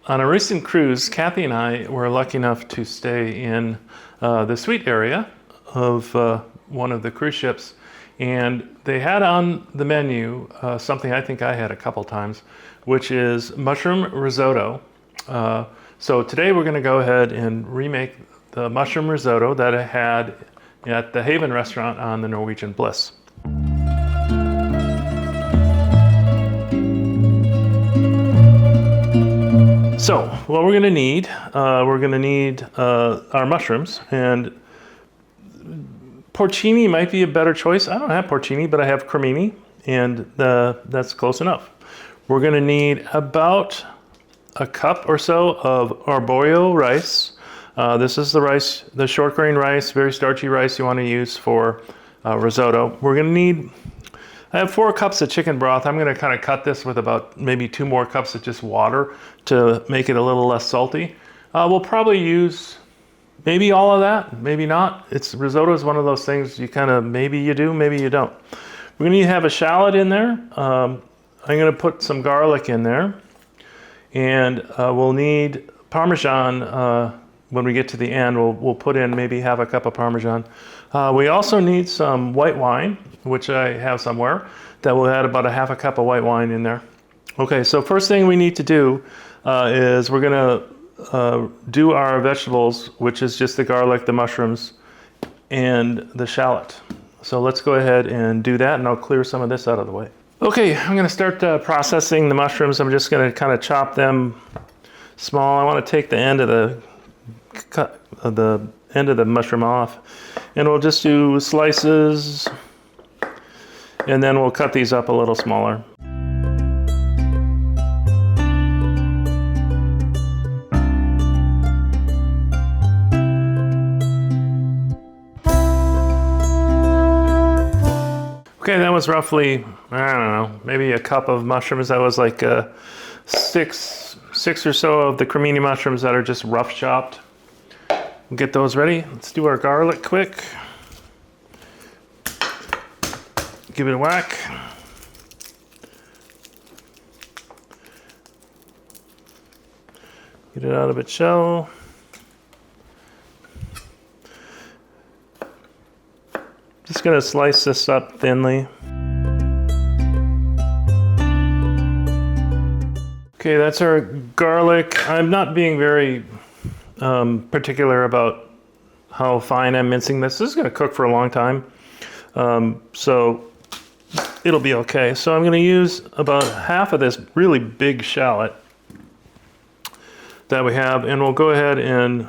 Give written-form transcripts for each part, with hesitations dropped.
On a recent cruise, Kathy and I were lucky enough to stay in the suite area of one of the cruise ships, and they had on the menu something I think I had a couple times, which is mushroom risotto. So today we're going to go ahead and remake the mushroom risotto that I had at the Haven restaurant on the Norwegian Bliss. So what we're going to need, our mushrooms, and porcini might be a better choice. I don't have porcini, but I have cremini, and that's close enough. We're going to need about a cup or so of Arborio rice. This is the rice, the short grain rice, very starchy rice you want to use for risotto. We're going to need, I have 4 cups of chicken broth. I'm going to kind of cut this with about maybe 2 more cups of just water to make it a little less salty. We'll probably use maybe all of that, maybe not. Risotto is one of those things you kind of, maybe you do, maybe you don't. We're going to have a shallot in there. I'm going to put some garlic in there. And we'll need Parmesan when we get to the end. We'll put in maybe half a cup of Parmesan. We also need some white wine, which I have somewhere, that we'll add about a half a cup of white wine in there. Okay, so first thing we need to do is we're gonna do our vegetables, which is just the garlic, the mushrooms, and the shallot. So let's go ahead and do that, and I'll clear some of this out of the way. Okay, I'm gonna start processing the mushrooms. I'm just gonna kind of chop them small. I wanna take the end of the mushroom off, and we'll just do slices, and then we'll cut these up a little smaller. Okay, that was roughly, I don't know, maybe a cup of mushrooms. That was like six or so of the cremini mushrooms that are just rough chopped. We'll get those ready. Let's do our garlic quick. Give it a whack. Get it out of its shell. Just gonna slice this up thinly. Okay, that's our garlic. I'm not being very particular about how fine I'm mincing this. This is gonna cook for a long time, so it'll be okay. So I'm gonna use about half of this really big shallot that we have, and we'll go ahead and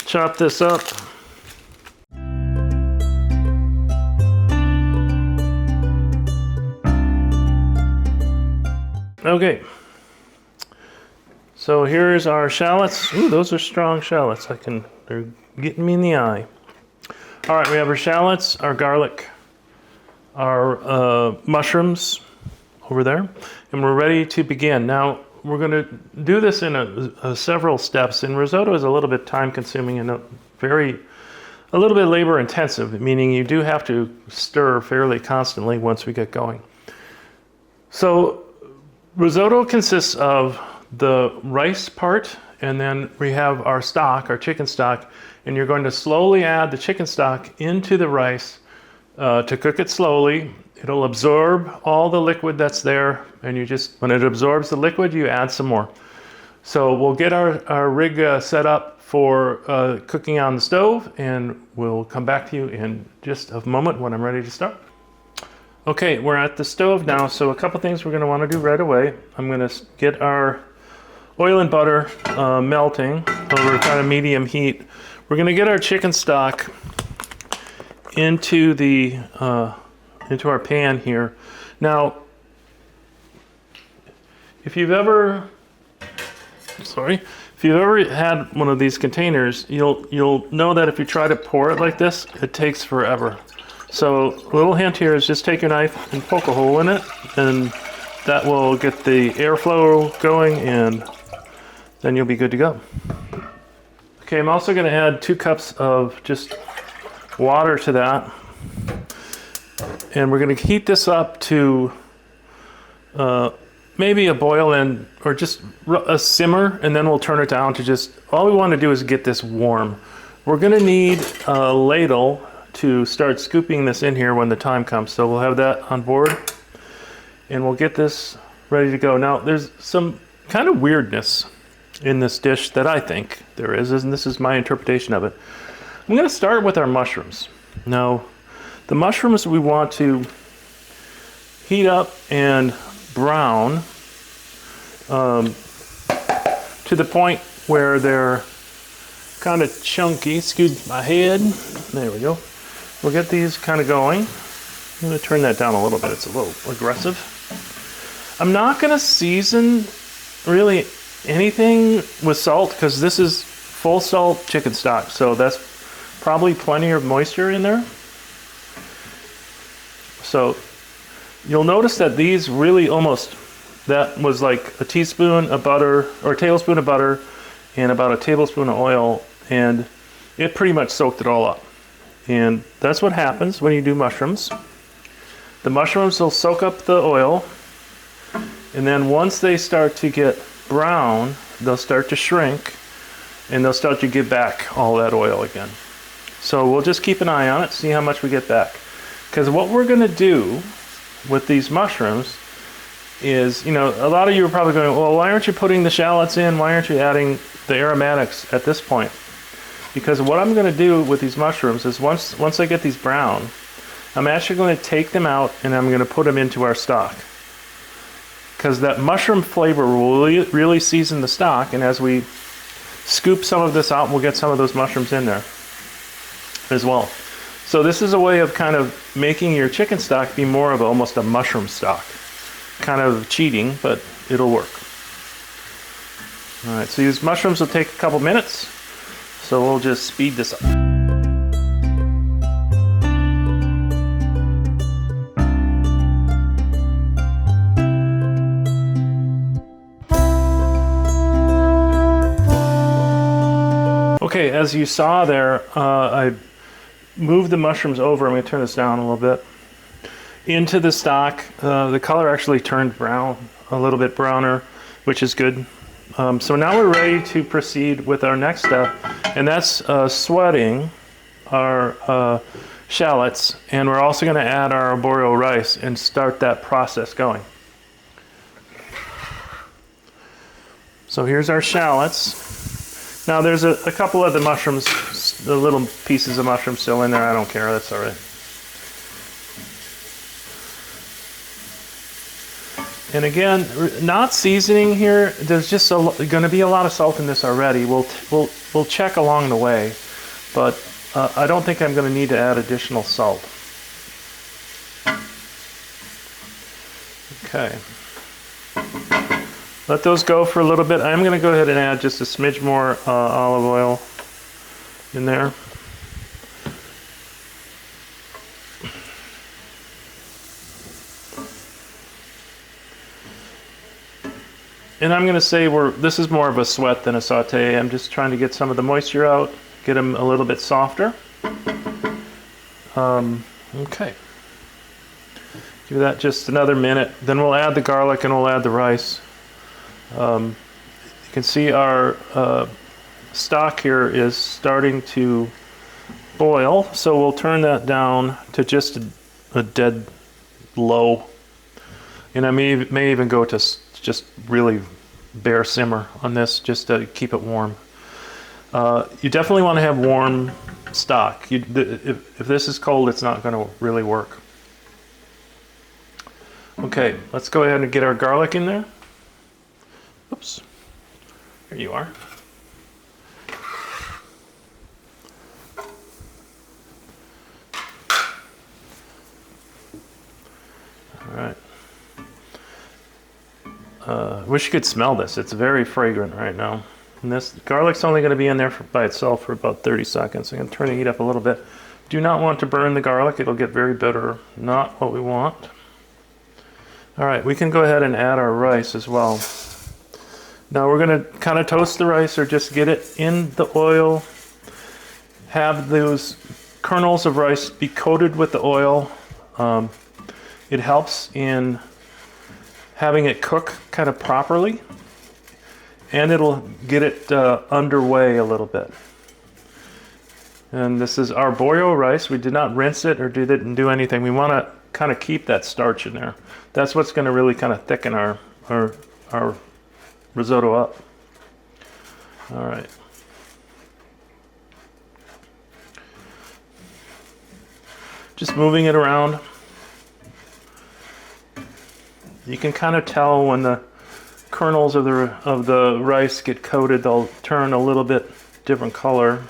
chop this up. Okay, so here's our shallots. Ooh, those are strong shallots. They're getting me in the eye. All right, we have our shallots, our garlic, our mushrooms over there, and we're ready to begin. Now, we're gonna do this in several steps, and risotto is a little bit time consuming and a little bit labor intensive, meaning you do have to stir fairly constantly once we get going. So, risotto consists of the rice part, and then we have our stock, our chicken stock, and you're going to slowly add the chicken stock into the rice to cook it slowly. It'll absorb all the liquid that's there, and when it absorbs the liquid, you add some more. So we'll get our rig set up for cooking on the stove, and we'll come back to you in just a moment when I'm ready to start. Okay, we're at the stove now, so a couple things we're going to want to do right away. I'm going to get our oil and butter melting over kind of medium heat. We're going to get our chicken stock into our pan here. Now, if you've ever had one of these containers, you'll know that if you try to pour it like this, it takes forever. So a little hint here is just take your knife and poke a hole in it, and that will get the airflow going, and then you'll be good to go. Okay, I'm also going to add 2 cups of just water to that, and we're going to heat this up to maybe a boil in, or just a simmer, and then we'll turn it down to just, all we want to do is get this warm. We're gonna need a ladle to start scooping this in here when the time comes. So we'll have that on board and we'll get this ready to go. Now there's some kind of weirdness in this dish that I think there is, and this is my interpretation of it. I'm gonna start with our mushrooms. Now, the mushrooms we want to heat up and brown to the point where they're kind of chunky. Excuse my head. There we go. We'll get these kind of going. I'm going to turn that down a little bit. It's a little aggressive. I'm not going to season really anything with salt because this is full salt chicken stock. So that's probably plenty of moisture in there. So you'll notice that these really almost, that was like a teaspoon of butter or a tablespoon of butter and about a tablespoon of oil, and it pretty much soaked it all up. And that's what happens when you do mushrooms. The mushrooms will soak up the oil, and then once they start to get brown, they'll start to shrink, and they'll start to give back all that oil again. So we'll just keep an eye on it, see how much we get back. Because what we're gonna do with these mushrooms is, you know, a lot of you are probably going, well, why aren't you putting the shallots in? Why aren't you adding the aromatics at this point? Because what I'm going to do with these mushrooms is once I get these brown, I'm actually going to take them out and I'm going to put them into our stock. Because that mushroom flavor will really season the stock, and as we scoop some of this out, we'll get some of those mushrooms in there as well. So this is a way of kind of making your chicken stock be more of almost a mushroom stock. Kind of cheating, but it'll work. All right, so these mushrooms will take a couple minutes, so we'll just speed this up. Okay, as you saw there, I moved the mushrooms over. I'm going to turn this down a little bit. Into the stock. The color actually turned brown, a little bit browner, which is good. So now we're ready to proceed with our next step, and that's sweating our shallots, and we're also going to add our arborio rice and start that process going. So here's our shallots. Now there's a couple of the mushrooms, the little pieces of mushroom still in there. I don't care, that's all right. And again, not seasoning here. There's just going to be a lot of salt in this already. We'll check along the way, but I don't think I'm going to need to add additional salt. Okay. Let those go for a little bit. I'm going to go ahead and add just a smidge more olive oil in there. And I'm going to say this is more of a sweat than a saute. I'm just trying to get some of the moisture out, get them a little bit softer. Okay. Give that just another minute. Then we'll add the garlic and we'll add the rice. You can see our stock here is starting to boil, so we'll turn that down to just a dead low. And I may even go to just really bare simmer on this just to keep it warm. You definitely want to have warm stock. If this is cold, it's not going to really work. Okay, let's go ahead and get our garlic in there. Oops, here you are. All right. Wish you could smell this. It's very fragrant right now. And this garlic's only going to be in there by itself for about 30 seconds. I'm going to turn the heat up a little bit. Do not want to burn the garlic. It'll get very bitter. Not what we want. All right, we can go ahead and add our rice as well. Now we're going to kind of toast the rice or just get it in the oil. Have those kernels of rice be coated with the oil. It helps in having it cook kind of properly, and it'll get it underway a little bit. And this is arborio rice. We did not rinse it or didn't do anything. We want to kind of keep that starch in there. That's what's going to really kind of thicken our risotto up. All right. Just moving it around. You can kind of tell when the kernels of the rice get coated, they'll turn a little bit different color.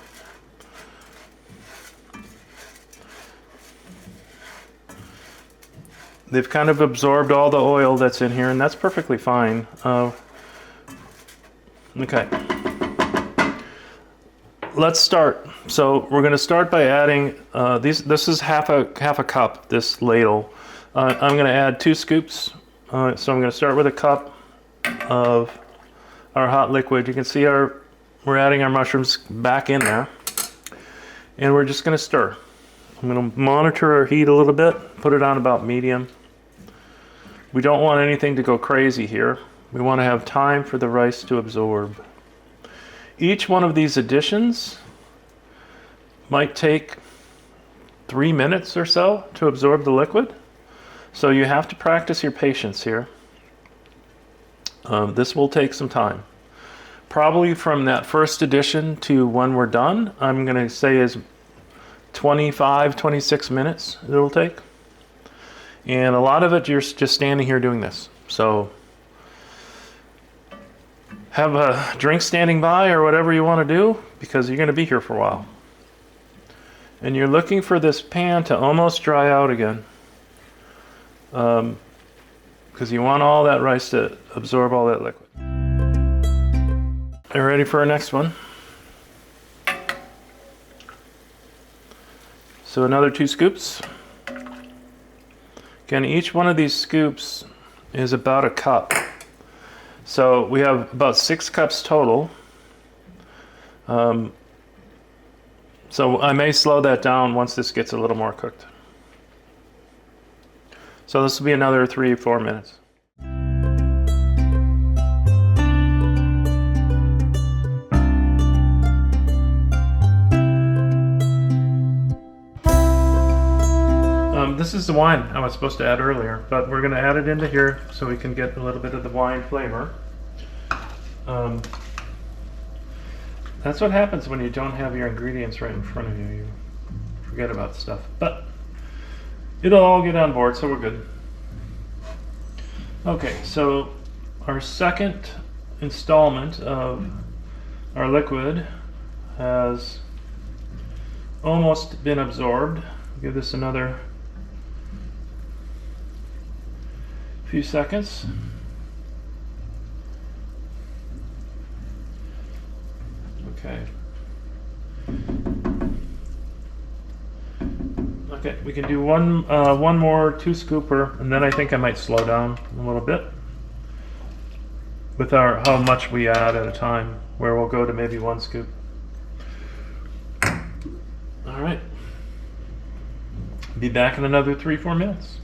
They've kind of absorbed all the oil that's in here, and that's perfectly fine. Okay. Let's start. So we're going to start by adding this is half a cup, this ladle. I'm going to add 2 scoops. So I'm going to start with a cup of our hot liquid. You can see we're adding our mushrooms back in there, and we're just going to stir. I'm going to monitor our heat a little bit, put it on about medium. We don't want anything to go crazy here. We want to have time for the rice to absorb. Each one of these additions might take 3 minutes or so to absorb the liquid. So you have to practice your patience here. This will take some time. Probably from that first addition to when we're done, I'm going to say is 25, 26 minutes it'll take. And a lot of it, you're just standing here doing this. So have a drink standing by or whatever you want to do, because you're going to be here for a while. And you're looking for this pan to almost dry out again. Because you want all that rice to absorb all that liquid. Are you ready for our next one? So another 2 scoops. Again, each one of these scoops is about a cup. So we have about 6 cups total. So I may slow that down once this gets a little more cooked. So this will be another 3 or 4 minutes. This is the wine I was supposed to add earlier, but we're going to add it into here so we can get a little bit of the wine flavor. That's what happens when you don't have your ingredients right in front of you. You forget about stuff. But it'll all get on board, so we're good. Okay, so our second installment of our liquid has almost been absorbed. Give this another few seconds. Okay. Okay, we can do one more 2 scooper, and then I think I might slow down a little bit with how much we add at a time, where we'll go to maybe 1 scoop. All right. Be back in another 3-4 minutes.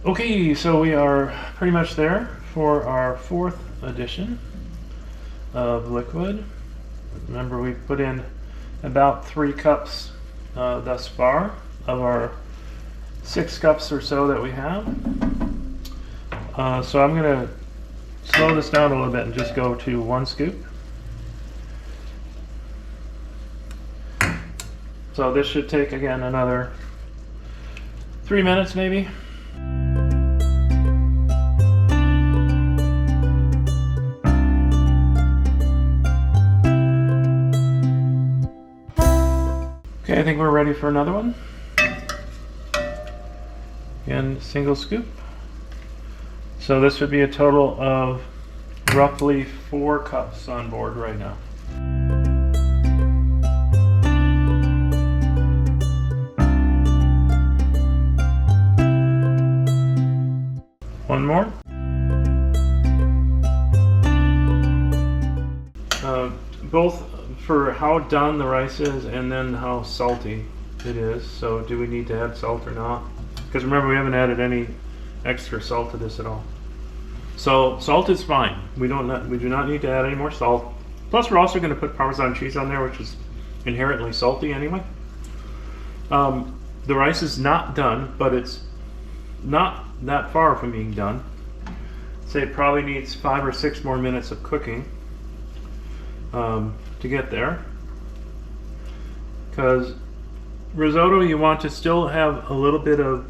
Okay, so we are pretty much there for our 4th addition of liquid. Remember, we put in about 3 cups thus far of our 6 cups or so that we have. So I'm going to slow this down a little bit and just go to 1 scoop. So this should take, again, another 3 minutes maybe. Okay, I think we're ready for another one. Again, single scoop. So this would be a total of roughly 4 cups on board right now. One more. Both for how done the rice is and then how salty it is. So do we need to add salt or not? Because remember, we haven't added any extra salt to this at all. So salt is fine. We do not need to add any more salt. Plus we're also going to put Parmesan cheese on there, which is inherently salty anyway. The rice is not done, but it's not that far from being done. I'd say it probably needs 5 or 6 more minutes of cooking to get there. Because risotto, you want to still have a little bit of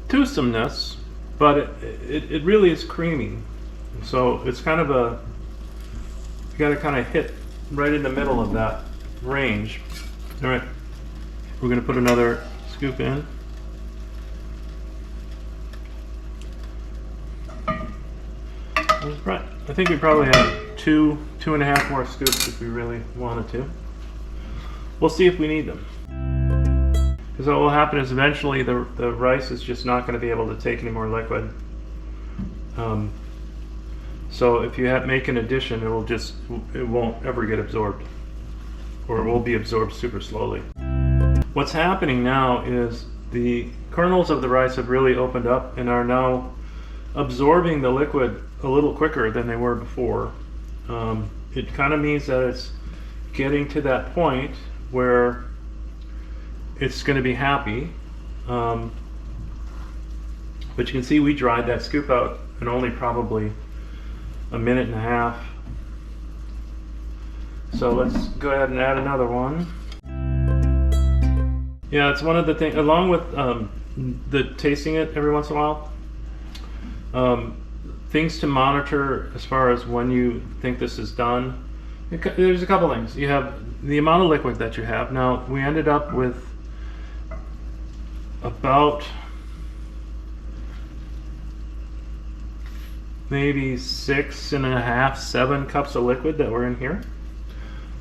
toothsomeness, but it really is creamy. So it's kind of a, you got to kind of hit right in the middle of that range. All right, we're going to put another scoop in. Right, I think we probably have 2.5 more scoops if we really wanted to. We'll see if we need them. Because what will happen is eventually the rice is just not going to be able to take any more liquid. So if you make an addition, it won't ever get absorbed, or it will be absorbed super slowly. What's happening now is the kernels of the rice have really opened up and are now absorbing the liquid a little quicker than they were before. It kind of means that it's getting to that point where it's going to be happy. But you can see we dried that scoop out in only probably 1.5 minutes. So let's go ahead and add another one. Yeah, it's one of the things, along with the tasting it every once in a while, things to monitor as far as when you think this is done. There's a couple things. You have the amount of liquid that you have. Now, we ended up with about maybe 6.5, 7 cups of liquid that were in here.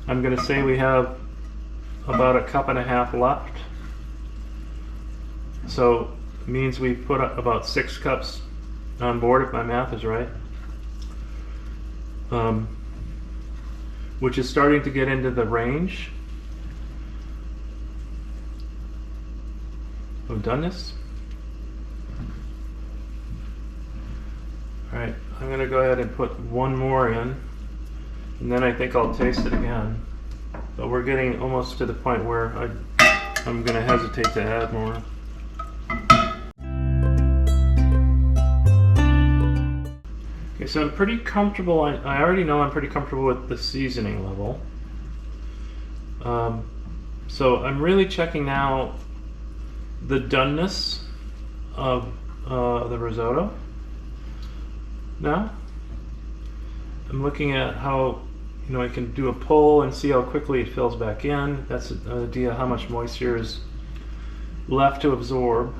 I'm going to say we have about 1.5 cups left. So it means we put about 6 cups on board, if my math is right. Which is starting to get into the range of doneness. Alright, I'm going to go ahead and put one more in, and then I think I'll taste it again. But we're getting almost to the point where I'm going to hesitate to add more. Okay, so I'm pretty comfortable. I already know I'm pretty comfortable with the seasoning level. So I'm really checking now the doneness of the risotto. Now I'm looking at how, I can do a pull and see how quickly it fills back in. That's an idea how much moisture is left to absorb.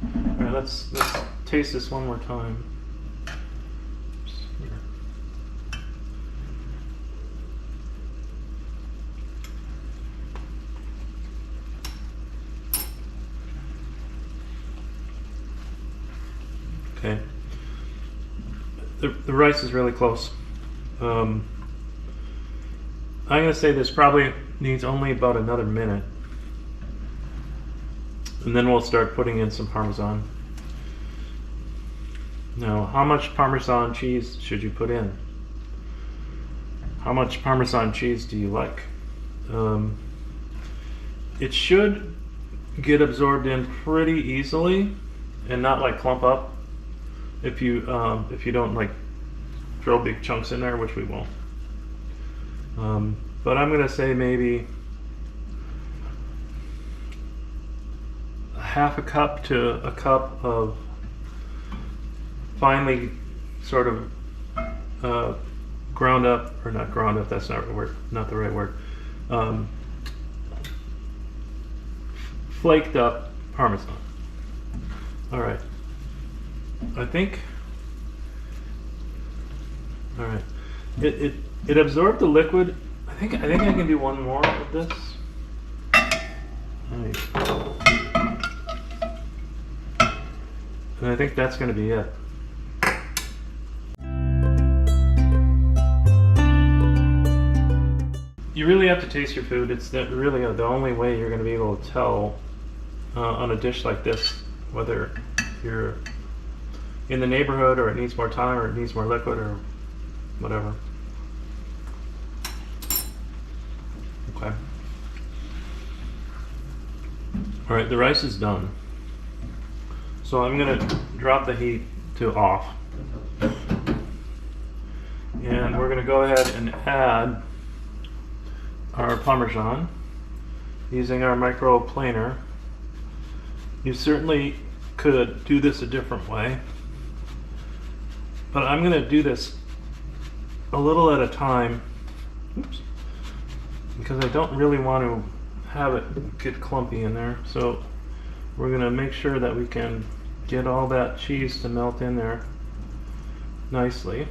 All right, let's taste this one more time. Okay. The rice is really close. I'm going to say this probably needs only about another minute. And then we'll start putting in some Parmesan. Now, how much Parmesan cheese should you put in? How much Parmesan cheese do you like? It should get absorbed in pretty easily and not like clump up if you don't like throw big chunks in there, which we won't. But I'm gonna say maybe 1/2 cup to a cup of finely sort of ground up, or not ground up, that's not the right word, flaked up Parmesan. All right, I think, all right, it absorbed the liquid. I think I can do one more of this. Nice. And I think that's going to be it. You really have to taste your food. It's really the only way you're going to be able to tell on a dish like this whether you're in the neighborhood or it needs more time or it needs more liquid or whatever. Okay. All right, the rice is done. So I'm going to drop the heat to off. And we're going to go ahead and add our Parmesan using our microplaner. You certainly could do this a different way, but I'm going to do this a little at a time. Oops. Because I don't really want to have it get clumpy in there. So we're going to make sure that we can get all that cheese to melt in there nicely.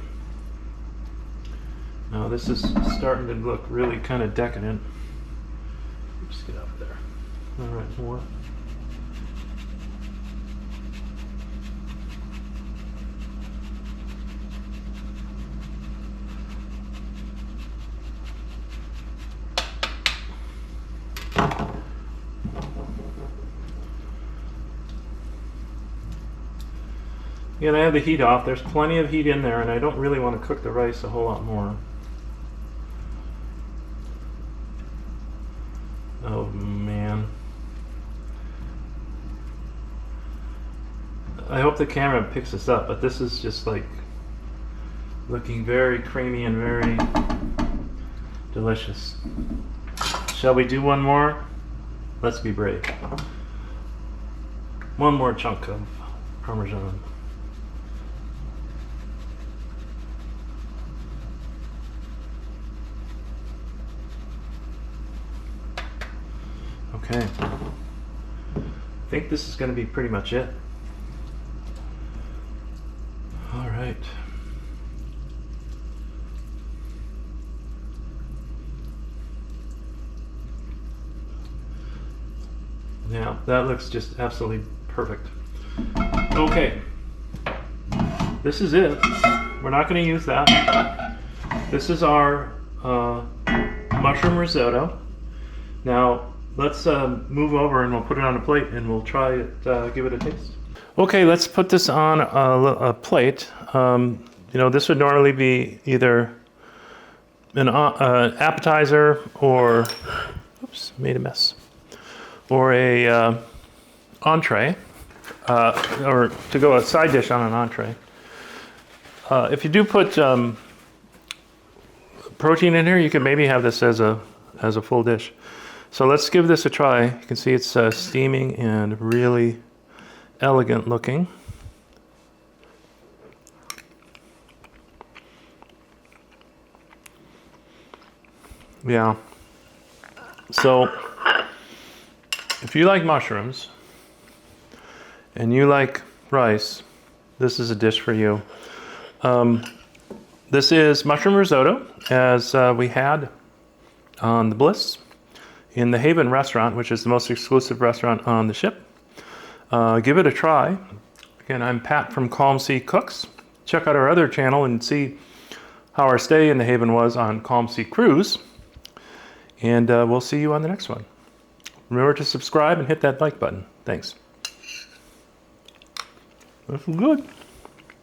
Now this is starting to look really kind of decadent. Just get out of there. All right, more. Again, I have the heat off. There's plenty of heat in there, and I don't really want to cook the rice a whole lot more. Oh man. I hope the camera picks this up, but this is just like looking very creamy and very delicious. Shall we do one more? Let's be brave. One more chunk of Parmesan. Okay, I think this is going to be pretty much it. All right. Now, that looks just absolutely perfect. Okay, this is it. We're not going to use that. This is our mushroom risotto. Now, let's move over and we'll put it on a plate and we'll try it, give it a taste. Okay, let's put this on a plate. You know, this would normally be either an appetizer or, oops, made a mess, or a entree, or to go a side dish on an entree. If you do put protein in here, you could maybe have this as a full dish. So let's give this a try. You can see it's steaming and really elegant looking. Yeah. So if you like mushrooms and you like rice, this is a dish for you. This is mushroom risotto, as we had on the Bliss in the Haven restaurant, which is the most exclusive restaurant on the ship. Give it a try. Again, I'm Pat from Calm Sea Cooks. Check out our other channel and see how our stay in the Haven was on Calm Sea Cruise. And we'll see you on the next one. Remember to subscribe and hit that like button. Thanks. This is good.